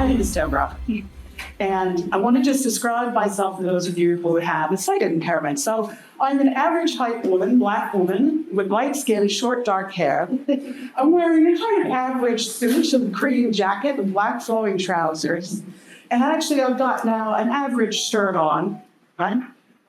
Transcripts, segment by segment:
name is Deborah. And I want to just describe myself for those of you who have a sight impairment. So I'm an average height woman, black woman, with light skin, short, dark hair. I'm wearing a kind of average suit, a cream jacket with black flowing trousers. And actually I've got now an average shirt on, right?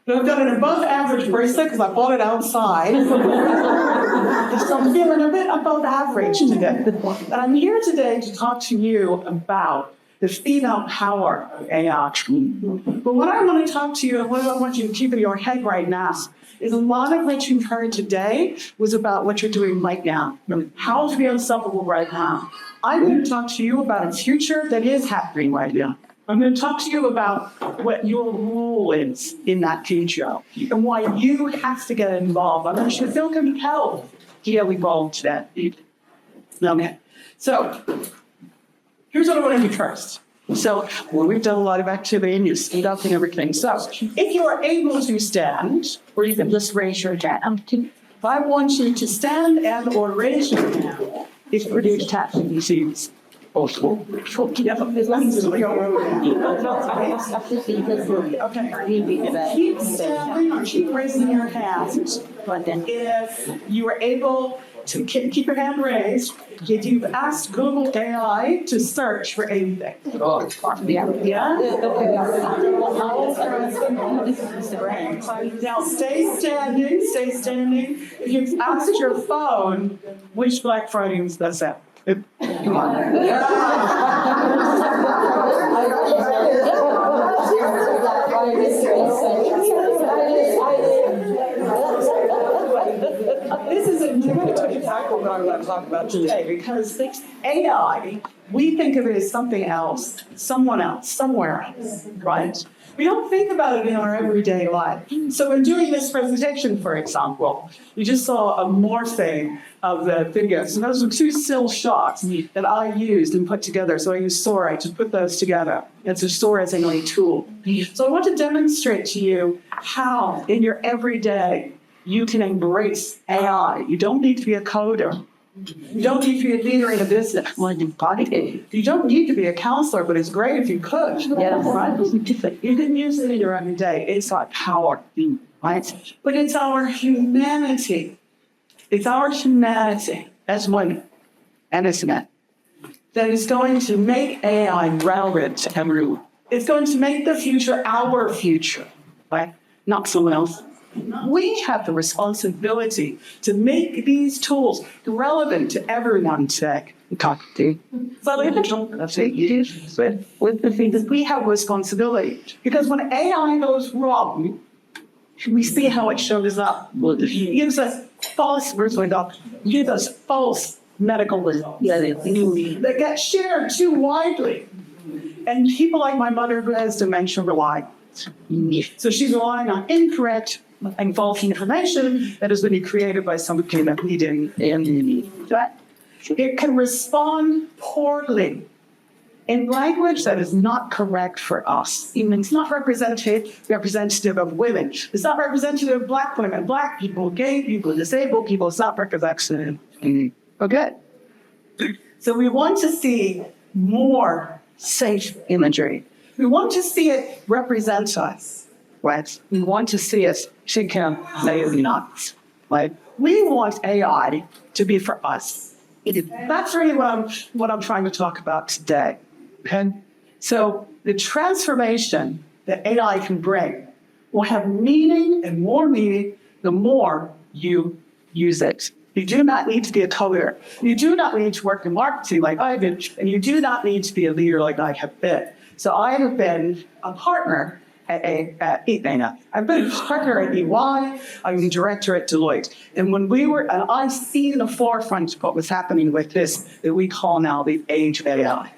But I've got an above average bracelet because I bought it outside. So I'm feeling a bit above average today. And I'm here today to talk to you about the female power of AI. But what I want to talk to you and what I want you to keep in your head right now is a lot of what you've heard today was about what you're doing right now. How to be unstoppable right now. I'm going to talk to you about a future that is happening right now. I'm going to talk to you about what your role is in that future and why you have to get involved. I want you to feel compelled to get involved today. Okay. So, here's what I want to do first. So, we've done a lot of activity and you stand up and everything. So, if you are able to stand, or you can just raise your hand. If I want you to stand and or raise your hand, if you're doing tapping disease. Okay. Keep standing or keep raising your hands. If you are able to keep your hand raised, if you've asked Google AI to search for anything. Yeah? Now stay standing. If you've asked your phone, which Black Friday was this at? Come on. This is exactly what I want to talk about today, because AI, we think of it as something else, someone else, somewhere else, right? We don't think about it in our everyday life. So in doing this presentation, for example, you just saw a morphing of the videos. And those were two still shots that I used and put together. So I used Sora to put those together. It's a Sora as a tool. So I want to demonstrate to you how in your everyday you can embrace AI. You don't need to be a coder. You don't need to be a leader in a business. You don't need to be a counselor, but it's great if you could. Yeah, right? You can use it in your everyday. It's our power, right? But it's our humanity. It's our humanity as women and as men that is going to make AI relevant to everyone. It's going to make the future our future, right? Not someone else. We have the responsibility to make these tools relevant to everyone today. So with the thing that we have responsibility, because when AI goes wrong, we see how it shows up. It gives us false results. It gives us false medical results that get shared too widely. And people like my mother who has dementia rely. So she's relying on incorrect and false information that has been created by somebody that we didn't. It can respond poorly in language that is not correct for us. It's not representative of women. It's not representative of Black women, Black people, gay people, disabled people. It's not representative. Okay? So we want to see more safe imagery. We want to see it represent us, right? We want to see it maybe not, right? We want AI to be for us. That's really what I'm trying to talk about today. Okay? So the transformation that AI can bring will have meaning and more meaning the more you use it. You do not need to be a coder. You do not need to work in marketing like I did, and you do not need to be a leader like I have been. So I have been a partner at Dana. I've been a partner at EY. I'm the director at Deloitte. And I've seen the forefront of what was happening with this that we call now the age of AI.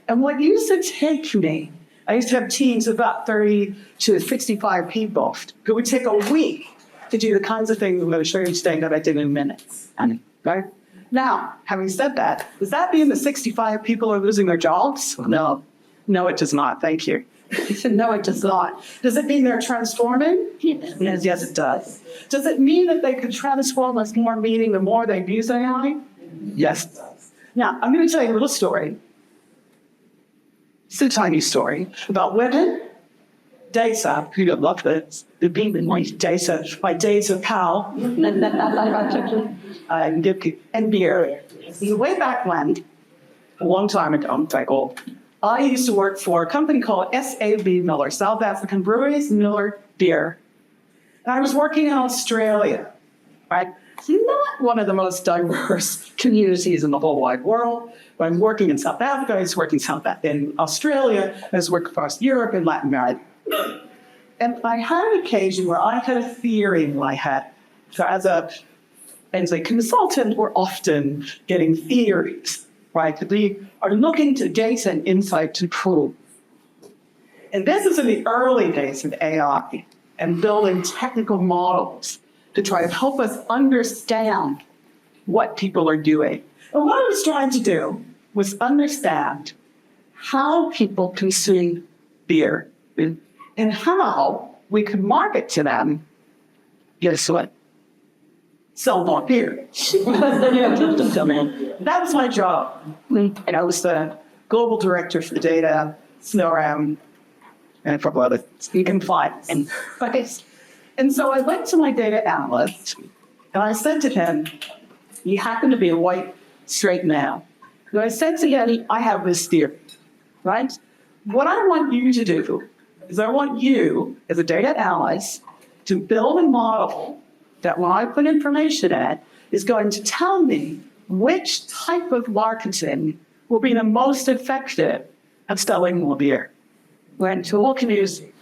And what used to take me, I used to have teams of about 30 to 65 people who would take a week to do the kinds of things I'm going to show you today that I did in minutes. Right? Now, having said that, does that mean the 65 people are losing their jobs? No. No, it does not. Thank you. No, it does not. Does it mean they're transforming? Yes, it does. Does it mean that they could transform with more meaning the more they use AI? Yes, it does. Now, I'm going to tell you a little story It's a tiny story about women. Data, you don't love this, the being data by Data Powell, and beer. Way back when, a long time ago, in fact, I used to work for a company called SAB Miller, South African Breweries Miller Beer. And I was working in Australia, right? It's not one of the most diverse communities in the whole wide world. But I'm working in South Africa, I was working in Australia, I was working across Europe and Latin America. And I had an occasion where I had a theory in my head. So as a consultant, we're often getting theories, right? We are looking to data and insight to prove. And this is in the early days of AI and building technical models to try to help us understand what people are doing. And what I was trying to do was understand how people consume beer and how we could market to them, guess what? Sell more beer. That was my job. And I was the global director for data, CRM, and for other compliance. And so I went to my data analyst, and I said to him, he happened to be a white, straight male. And I said to him, I have this theory, right? What I want you to do is I want you, as a data analyst, to build a model that when I put information in, is going to tell me which type of marketing will be the most effective at selling more beer. When tool can use it.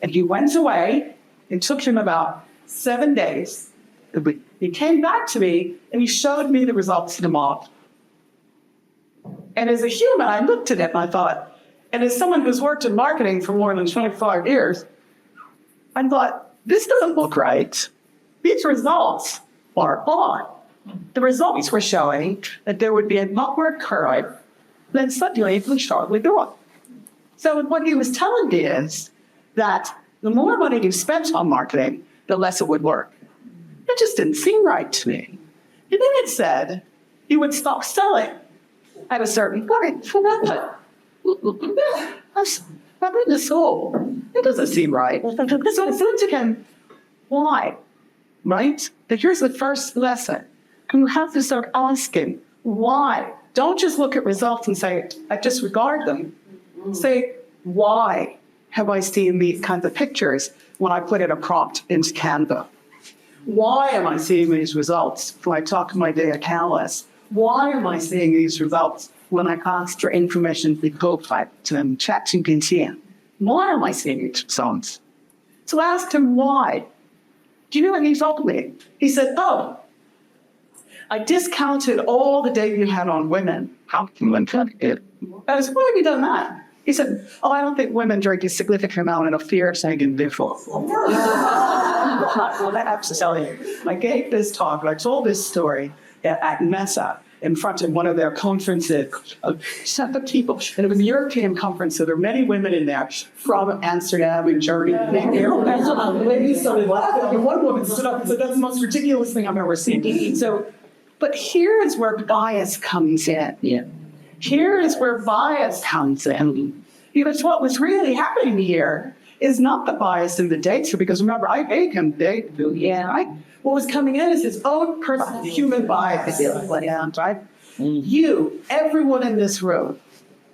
And he went away. It took him about 7 days. He came back to me and he showed me the results of the model. And as a human, I looked at it and I thought, and as someone who's worked in marketing for more than 25 years, I thought, this doesn't look right. These results are odd. The results were showing that there would be an upward curve, then suddenly it would sharply drop. So what he was telling me is that the more money you spent on marketing, the less it would work. It just didn't seem right to me. And then it said you would stop selling at a certain point. I'm in the soul. It doesn't seem right. So I said to him, why? Right? But here's the first lesson. You have to start asking why. Don't just look at results and say, I disregard them. Say, why have I seen these kinds of pictures when I put in a prompt into Canva? Why am I seeing these results when I talk to my data analyst? Why am I seeing these results when I ask for information in Copilot to ChatGPT? Why am I seeing these results? So I asked him why. Do you know what he told me? He said, oh, I discounted all the data you had on women. How can you interpret it? I said, why have you done that? He said, oh, I don't think women drink a significant amount of fear saying individual. Well, that has to tell you. I gave this talk, and I told this story at Mesa in front of one of their conferences of 7 people. And it was a European conference, so there were many women in there from Amsterdam and Germany. Ladies started laughing. And one woman stood up and said, that's the most ridiculous thing I've ever seen. So, but here is where bias comes in. Yeah. Here is where bias comes in. Because what was really happening here is not the bias in the data, because remember, I gave him data. What was coming in is his own personal human bias. Right? You, everyone in this room,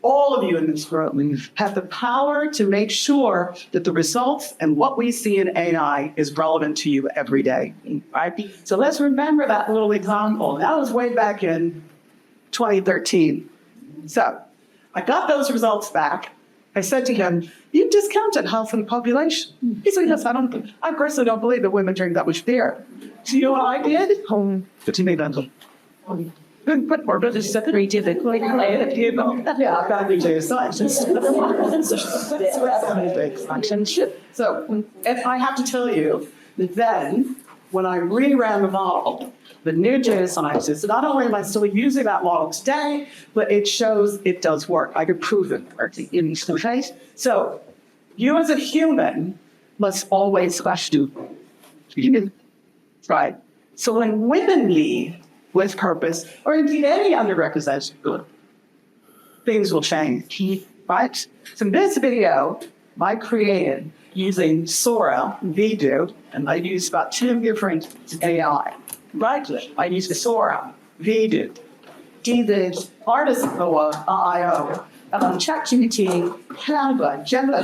all of you in this room, have the power to make sure that the results and what we see in AI is relevant to you every day. Right? So let's remember that little example. That was way back in 2013. So I got those results back. I said to him, you discounted half of the population. He said, yes, I personally don't believe that women drink that much beer. So you know what I did? But you made that up. But more brothers said that we did it. Yeah, I got to science. So, and I have to tell you that then, when I reran the model, the new data scientists, not only am I still using that model today, but it shows it does work. I could prove it works in some case. So you as a human must always question. Right. So when women lead with purpose, or indeed any underrepresented group, things will change. right? So this video I created using Sora, Vidu, and I used about 2 different AI. Right? I used Sora, Vidu, David, Artist IO, ChatGPT, Canva, Gemini,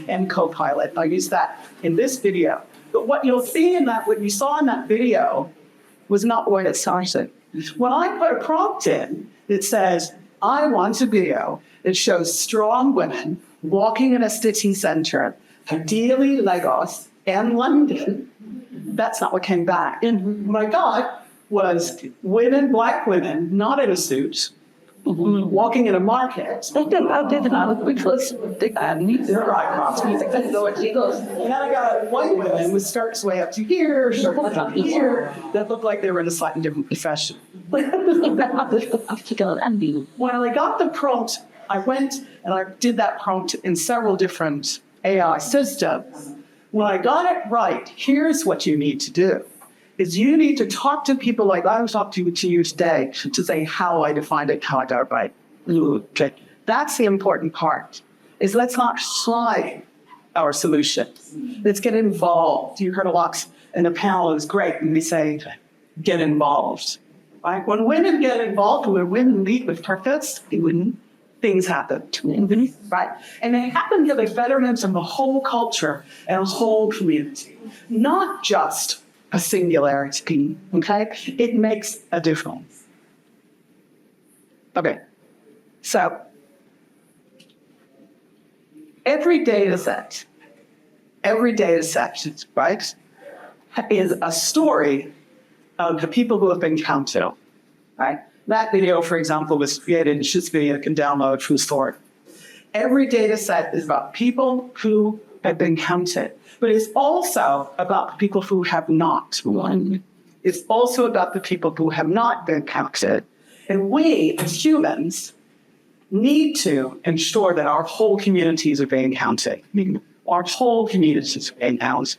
and Copilot. I used that in this video. But what you'll see in that, what you saw in that video, was not what it sounded. When I put a prompt in that says, I want a video that shows strong women walking in a city center, ideally Lagos and London, that's not what came back. And what I got was women, black women, not in a suit, walking in a market. And then I got white women with skirts way up to here, shirts up to here, that looked like they were in a slightly different profession. When I got the prompt, I went and I did that prompt in several different AI systems. When I got it right, here's what you need to do. Is you need to talk to people like I was talking to you today to say how I defined it, how I got it right. Okay. That's the important part, is let's not hide our solutions. Let's get involved. You heard a lot in the panel, is great, and we say, get involved. Right? When women get involved, when women lead with purpose, things happen. Right? And they happen to the betterment of the whole culture and the whole community, not just a singularity, okay? It makes a difference. Okay, so every data set, right, is a story of the people who have been counted, right? That video, for example, was created, and this video can download true story. Every data set is about people who have been counted. But it's also about the people who have not won. It's also about the people who have not been counted. And we, as humans, need to ensure that our whole communities are being counted. Our whole communities are being counted.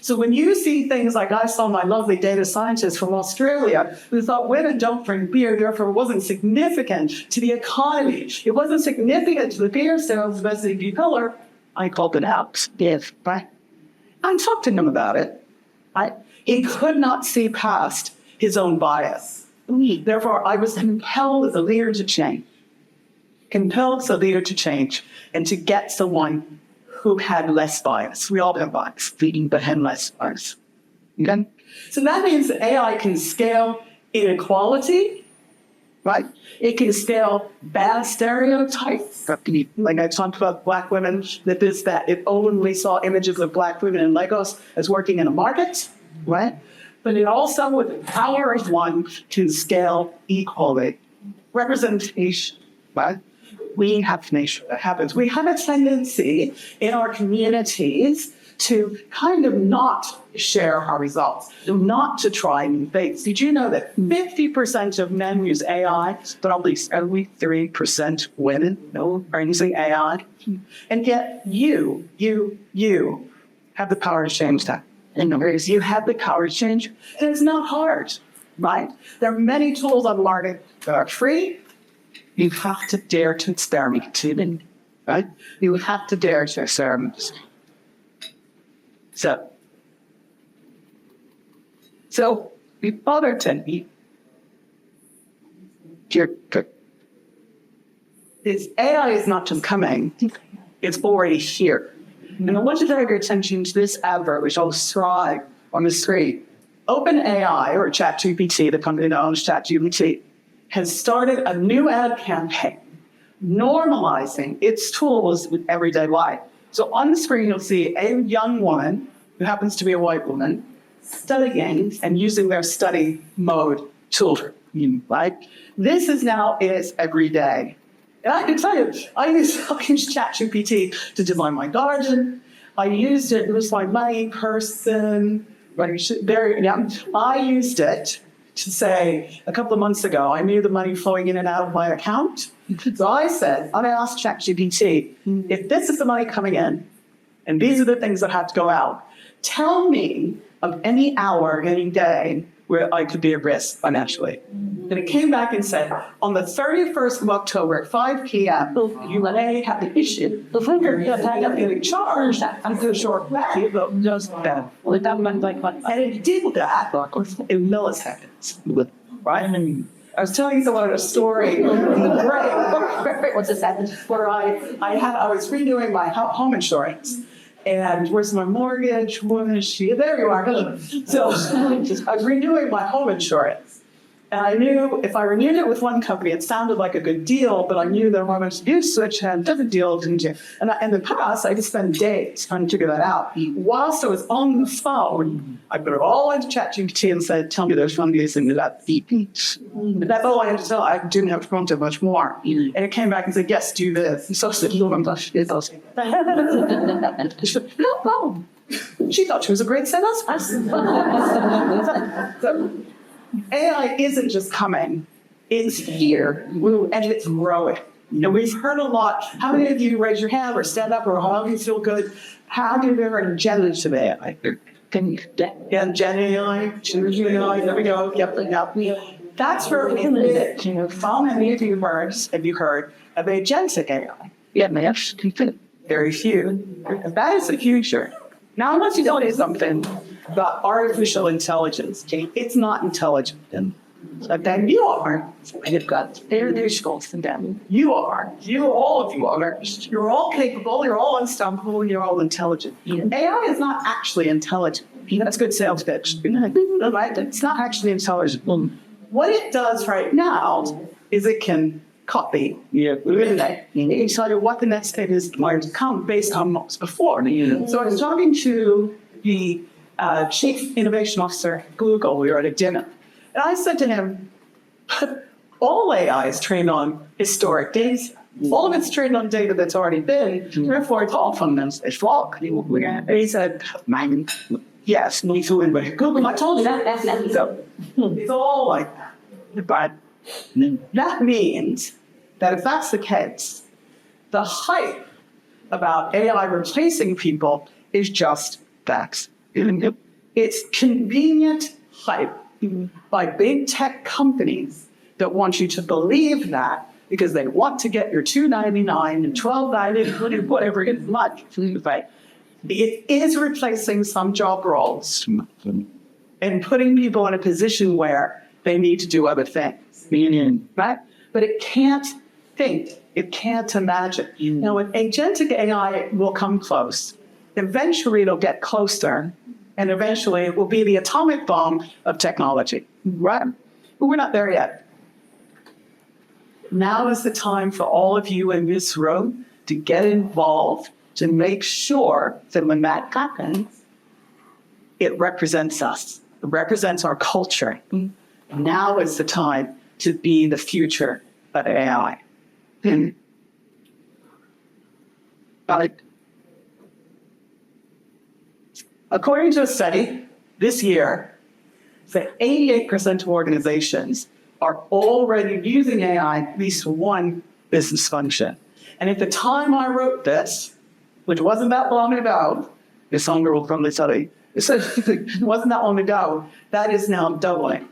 So when you see things like I saw my lovely data scientist from Australia who thought women don't drink beer, therefore it wasn't significant to the economy. It wasn't significant to the beer sales of S&P pillar. I called it out. Yes, right? I talked to him about it. He could not see past his own bias. Therefore, I was compelled as a leader to change. And to get someone who had less bias. We all have bias, but had less bias. Okay? So that means that AI can scale inequality, right? It can scale bad stereotypes. Like I talked about black women, that it only saw images of black women in Lagos as working in a market, right? But it also, with the power of one, can scale equality. Representation, right? We have to make sure that happens. We have a tendency in our communities to kind of not share our results, not to try new things. Did you know that 50% of men use AI, but only 3% women are using AI? And yet you have the power to change that. In other words, you have the power to change, and it's not hard, right? There are many tools on the market that are free. You have to dare to experiment, right? You have to dare to experiment. So the other technique is AI is not just coming, it's already here. And I want you to draw your attention to this advert, which I'll describe on the screen. OpenAI, or ChatGPT, the company that owns ChatGPT, has started a new ad campaign normalizing its tools with everyday life. So on the screen, you'll see a young woman, who happens to be a white woman, studying and using their study mode tool. Right? This is every day. And I can tell you, I use ChatGPT to design my garden. I used it was my money person. I used it to say, a couple of months ago, I knew the money flowing in and out of my account. So I said, I'm going to ask ChatGPT, if this is the money coming in, and these are the things that have to go out, tell me of any hour, any day, where I could be at risk financially. And it came back and said, on the 31st of October at 5 p.m., you may have the issue. The finger I'm getting charged. I'm too short. Just that. And it did that in milliseconds. Right? I was telling someone a story in the break. What's this happened? Where I was renewing my home insurance. And where's my mortgage? There you are. So I was renewing my home insurance. And I knew if I renewed it with one company, it sounded like a good deal, but I knew that when I was new switch had different deals. And in the past, I could spend days trying to figure that out. Whilst I was on the phone, I put it all into ChatGPT and said, tell me those fungus and that DP. That's all I had to tell. I didn't have to prompt it much more. And it came back and said, yes, do this. And so I said, no problem. She thought she was a great salesperson. AI isn't just coming, it's here, and it's growing. We've heard a lot. How many of you raise your hand or stand up or how do you feel good? How do you ever heard of generative AI? Gen AI, there we go. Yep. That's where we live. How many of you have you heard of agentic AI? Yeah, very few. That is the future. Now, unless you know something about artificial intelligence, it's not intelligent. But then you are. You've got schools and them. You are. All of you are. You're all capable. You're all unstoppable. And you're all intelligent. AI is not actually intelligent. That's a good sales pitch. It's not actually intelligent. What it does right now is it can copy. It tell you what the next thing is going to come based on what's before. So I was talking to the chief innovation officer at Google. We were at a dinner. And I said to him, all AI is trained on historic data. All of it's trained on data that's already been, therefore it's all fundamentally flawed. And he said, yes, me too. Google, I told you that. So it's all like that. But that means that if that's the case, the hype about AI replacing people is just that. It's convenient hype by big tech companies that want you to believe that because they want to get your $2.99 and $12.99, whatever it's much. It is replacing some job roles and putting people in a position where they need to do other things, right? But it can't think. It can't imagine. Now, with agentic AI, it will come close. Eventually, it'll get closer, and eventually, it will be the atomic bomb of technology, right? But we're not there yet. Now is the time for all of you in this room to get involved to make sure that when that happens, it represents us. It represents our culture. Now is the time to be the future of AI. But according to a study this year, that 88% of organizations are already using AI at least one business function. And at the time I wrote this, which wasn't that long ago, this song from the study, it wasn't that long ago, that is now doubling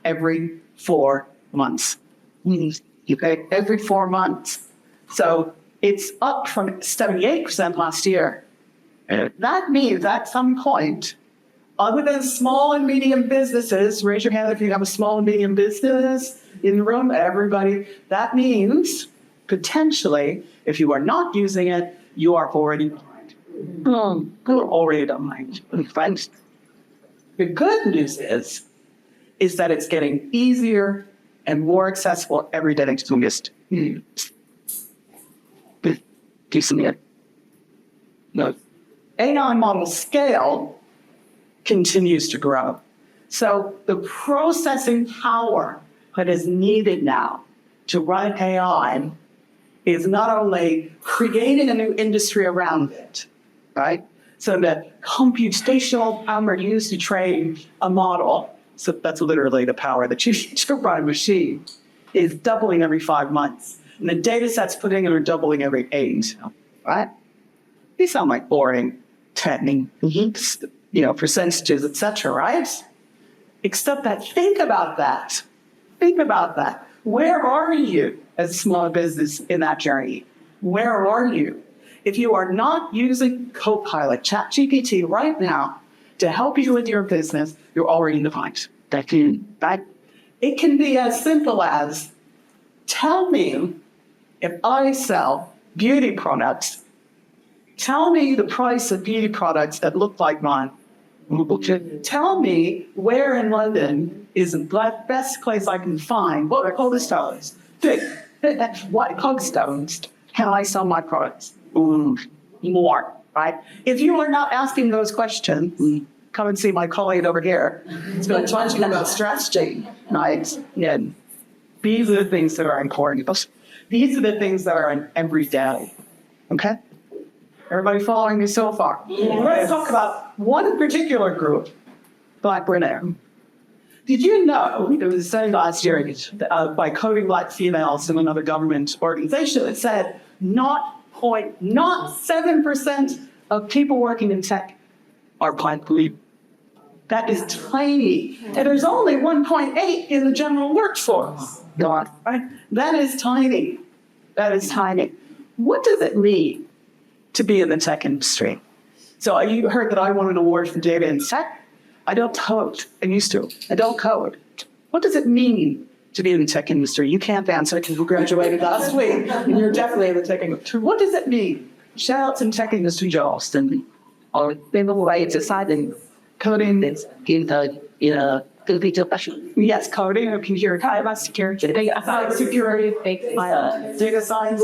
every 4 months. Okay, every 4 months. So it's up from 78% last year. That means at some point, other than small and medium businesses, raise your hand if you have a small and medium business in the room, everybody, that means potentially, if you are not using it, you are already behind. You're already behind. The good news is that it's getting easier and more accessible every day to just do something. No. AI model scale continues to grow. So the processing power that is needed now to run AI is not only creating a new industry around it, right? So that computational power used to train a model, so that's literally the power that you need to run a machine, is doubling every 5 months. And the data sets put in are doubling every 8, right? These sound like boring techniques, percentages, etc., right? Except that, think about that. Think about that. Where are you as a small business in that journey? Where are you? If you are not using Copilot, ChatGPT right now to help you with your business, you're already behind. Right? It can be as simple as, tell me if I sell beauty products, tell me the price of beauty products that look like mine. Tell me where in London is the best place I can find. What Cogstones? What Cogstones can I sell my products? More, right? If you are not asking those questions, come and see my colleague over here. He's going to talk to you about strategy, right? Yeah. These are the things that are important. These are the things that are in every day. Okay? Everybody following me so far? We're going to talk about one particular group, Black women. Did you know, there was a study last year by coding Black females in another government organization that said not 7% of people working in tech are Black people. That is tiny. And there's only 1.8 in the general workforce. Right? That is tiny. That is tiny. What does it mean to be in the tech industry? So you heard that I won an award for data in tech. I don't code. I used to. I don't code. What does it mean to be in the tech industry? You can't answer because you graduated last week, and you're definitely in the tech industry. What does it mean? Shout out some tech industry jobs, and or people who deciding coding is computer passion. Yes, coding or computer security, data security, data science,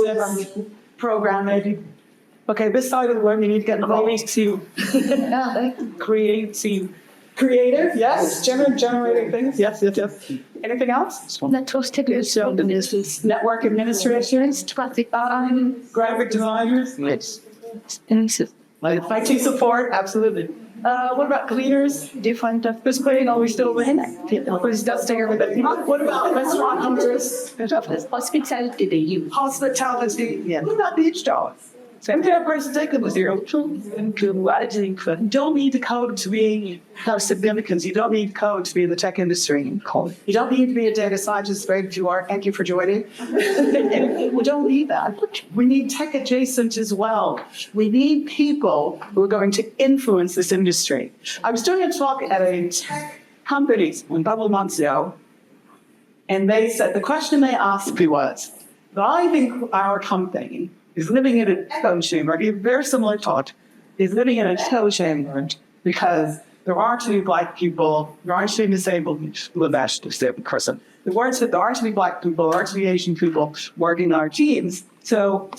programming. Okay, this side of the room, you need to get involved to creative, yes, generating things, yes. Anything else? Network administration, graphic designers, IT support, absolutely. What about cleaners? Different this cleaning, are we still in? Please don't stay here with it. What about restaurant owners? Hospitality, yeah. What about beach dogs? Same thing person taken with zero. You don't need to code to have significance. You don't need code to be in the tech industry. You don't need to be a data scientist, right? If you are, thank you for joining. We don't need that. We need tech adjacent as well. We need people who are going to influence this industry. I was doing a talk at a tech company a couple of months ago, and they said, the question they asked me was, I think our company is living in an echo chamber, a very similar thought, is living in an echo chamber because there aren't any Black people, there aren't any disabled person. There aren't any Black people, there aren't any Asian people working on our teams. So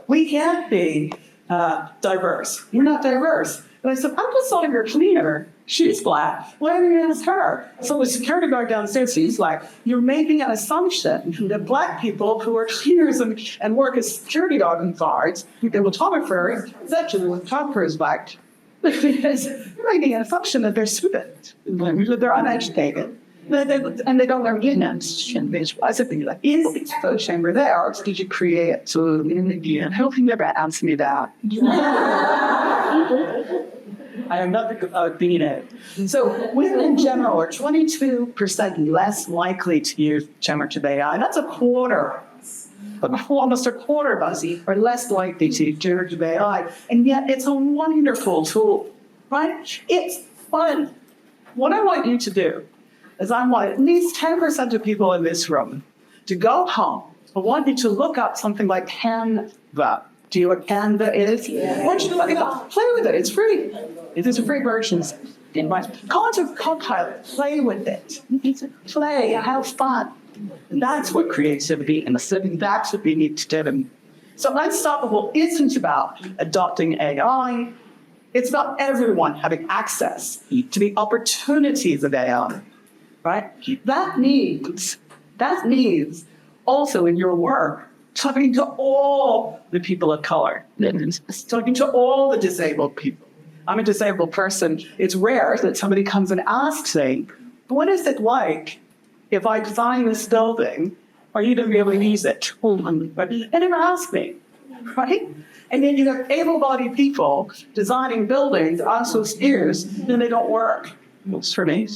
we can't be diverse. We're not diverse. And I said, I'm just saw your cleaner. She's Black. Why do you ask her? So the security guard downstairs, he's like, you're making an assumption that Black people who are cleaners and work as security guards, the photographer, essentially the photographer is Black. Because you're making an assumption that they're stupid, that they're uneducated, and they don't learn units. I said, is the echo chamber there, or did you create it? So I hope you never answer me that. I am not being it. So women in general are 22% less likely to use generative AI. That's a quarter. Almost a quarter of us are less likely to use generative AI. And yet it's a wonderful tool, right? It's fun. What I want you to do is I want at least 10% of people in this room to go home. I want you to look up something like Canva. Do you know what Canva is? I want you to look it up. Play with it. It's free. It is a free version. Call it a Copilot. Play with it. Play. Have fun. That's what creativity and that's what we need to do. So Unstoppable isn't about adopting AI. It's about everyone having access to the opportunities of AI. Right? That means also in your work, talking to all the people of color, talking to all the disabled people. I'm a disabled person. It's rare that somebody comes and asks me, what is it like if I design this building? Are you going to be able to use it? And never ask me, right? And then you have able-bodied people designing buildings on those years, and they don't work. It's for me.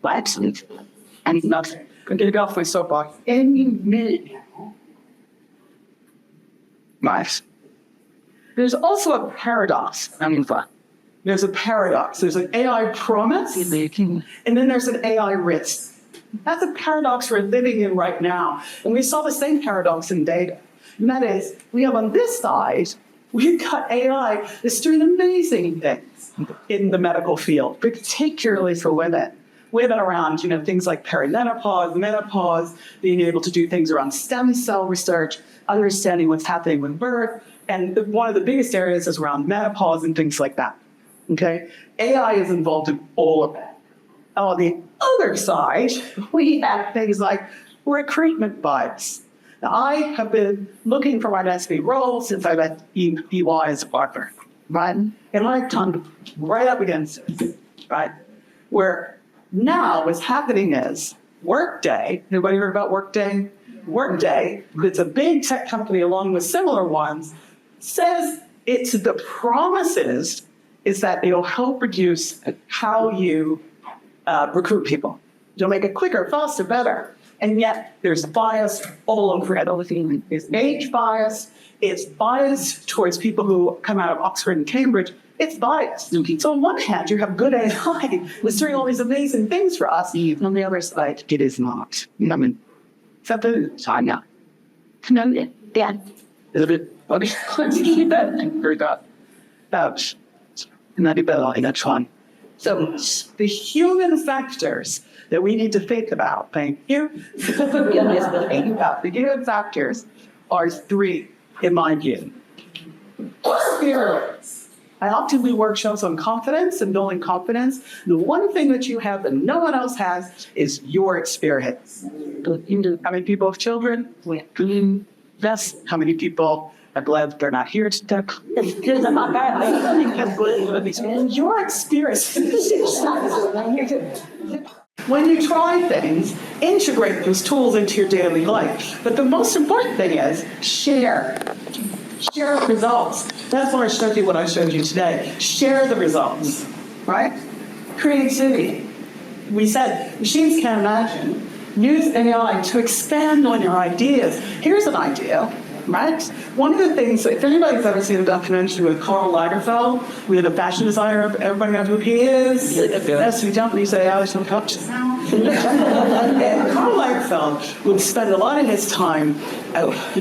But, and nothing. I'm going to get off my soapbox any minute now. Right. There's also a paradox. There's a paradox. There's an AI promise, and then there's an AI risk. That's a paradox we're living in right now. And we saw the same paradox in data. And that is, we have on this side, we've got AI that's doing amazing things in the medical field, particularly for women. Women around, things like perimenopause, menopause, being able to do things around stem cell research, understanding what's happening with birth. And one of the biggest areas is around menopause and things like that. Okay? AI is involved in all of that. On the other side, we have things like recruitment bias. Now, I have been looking for my next big role since I met EY as a partner, right? And I've come right up against it, right? Where now what's happening is Workday, anybody heard about Workday? Workday, it's a big tech company along with similar ones, says it's the promises is that it'll help reduce how you recruit people. You'll make it quicker, faster, better. And yet there's bias all over it. It's age bias. It's bias towards people who come out of Oxford and Cambridge. It's bias. So on one hand, you have good AI that's doing all these amazing things for us. And on the other side, it is not. Something China. Yeah. It's a bit funny. So the human factors that we need to think about, thank you. The human factors are three, in my view. Experience. I often do workshops on confidence and building confidence. The one thing that you have that no one else has is your experience. How many people have children? Yes. How many people are glad they're not here today? Your experience. When you try things, integrate those tools into your daily life. But the most important thing is share. Share results. That's why I showed you what I showed you today. Share the results, right? Creativity. We said machines can't imagine. Use AI to expand on your ideas. Here's an idea, right? One of the things, if anybody's ever seen a documentary with Karl Lagerfeld, we had a fashion designer, everybody knows who he is. Yes, we don't. We say, I was some coaches now. And Karl Lagerfeld would spend a lot of his time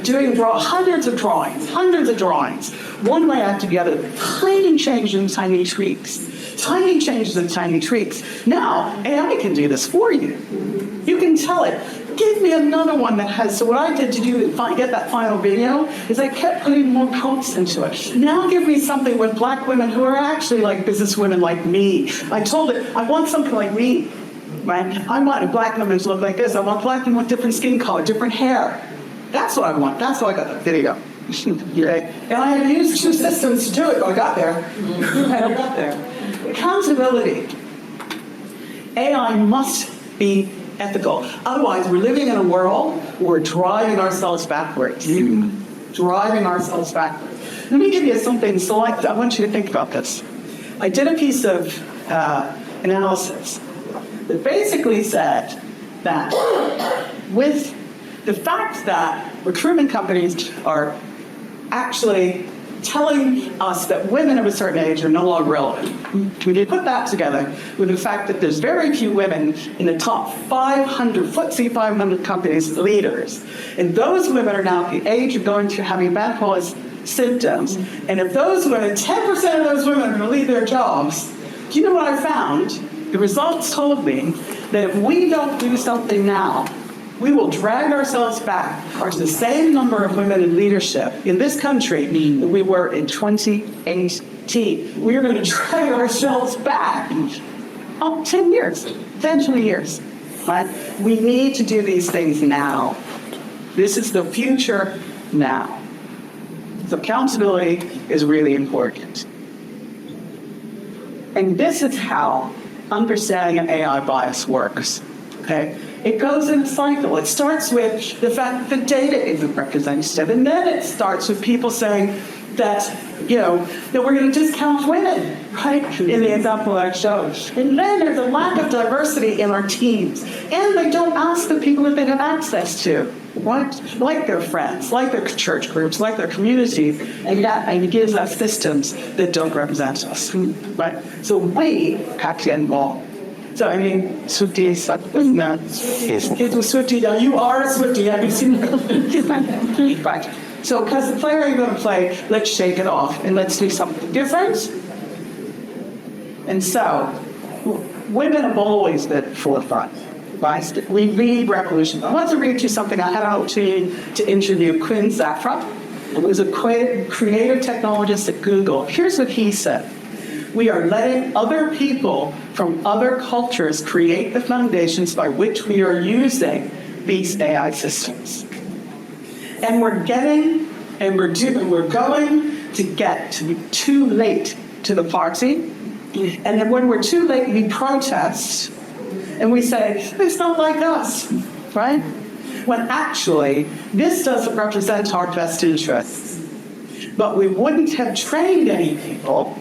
doing hundreds of drawings, one way after the other, tiny changes and tiny tweaks. Tiny changes and tiny tweaks. Now, AI can do this for you. You can tell it, give me another one that has, so what I did to get that final video is I kept putting more prompts into it. Now give me something with black women who are actually like business women like me. I told it, I want something like me, right? I want black women to look like this. I want black women with different skin color, different hair. That's what I want. That's why I got the video. And I had used two systems to do it, but I got there. Accountability. AI must be ethical. Otherwise, we're living in a world where we're driving ourselves backwards. Driving ourselves backwards. Let me give you something select. I want you to think about this. I did a piece of analysis that basically said that with the fact that recruitment companies are actually telling us that women of a certain age are no longer relevant. We did put that together with the fact that there's very few women in the top 500, FTSE 500 companies leaders. And those women are now at the age of going to having menopause symptoms. And if those women, 10% of those women are going to leave their jobs, do you know what I found? The results told me that if we don't do something now, we will drag ourselves back to the same number of women in leadership in this country that we were in 2018. We are going to drag ourselves back 10 years, 20 years. Right? We need to do these things now. This is the future now. So accountability is really important. And this is how understanding an AI bias works. Okay? It goes in a cycle. It starts with the fact that the data isn't representative, and then it starts with people saying that that we're going to discount women, right? In the example I showed. And then there's a lack of diversity in our teams. And they don't ask the people that they have access to, right? Like their friends, like their church groups, like their communities. And it gives us systems that don't represent us, right? So we have to get involved. So, Swiftie is isn't that? It was Swiftie. Now, you are a Swiftie. Have you seen the right. So, because the player you're going to play, let's shake it off and let's do something different. And so, women have always been forefront. Right? We lead revolution. I want to read you something. I had an opportunity to interview Quinn Zafra. It was a creative technologist at Google. Here's what he said. We are letting other people from other cultures create the foundations by which we are using these AI systems. And we're going to get to be too late to the party. And then when we're too late, we protest. And we say, it's not like us, right? When actually, this doesn't represent our best interests. But we wouldn't have trained any people.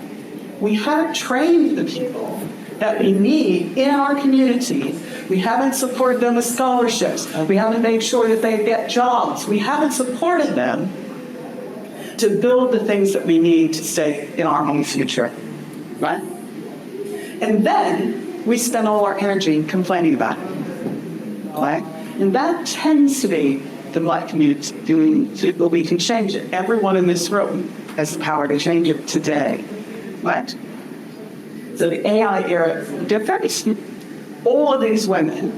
We haven't trained the people that we need in our community. We haven't supported them with scholarships. We haven't made sure that they get jobs. We haven't supported them to build the things that we need to stay in our own future, right? And then we spend all our energy complaining about it, right? And that tends to be the Black community doing, but we can change it. Everyone in this room has the power to change it today. Right? So the AI era is different. All of these women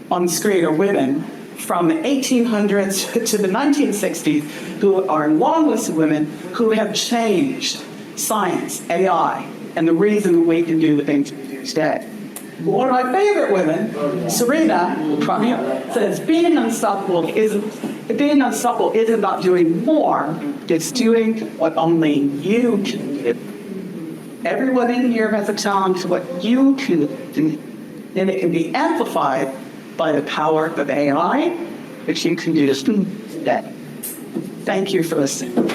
on the screen are women from the 1800s to the 1960s who are long lists of women who have changed science, AI, and the reason we can do the things we do today. One of my favorite women, Serena, says being unstoppable isn't about doing more, it's doing what only you can do. Everyone in here has a talent to what you can do, and it can be amplified by the power of AI, which you can do today. Thank you for listening.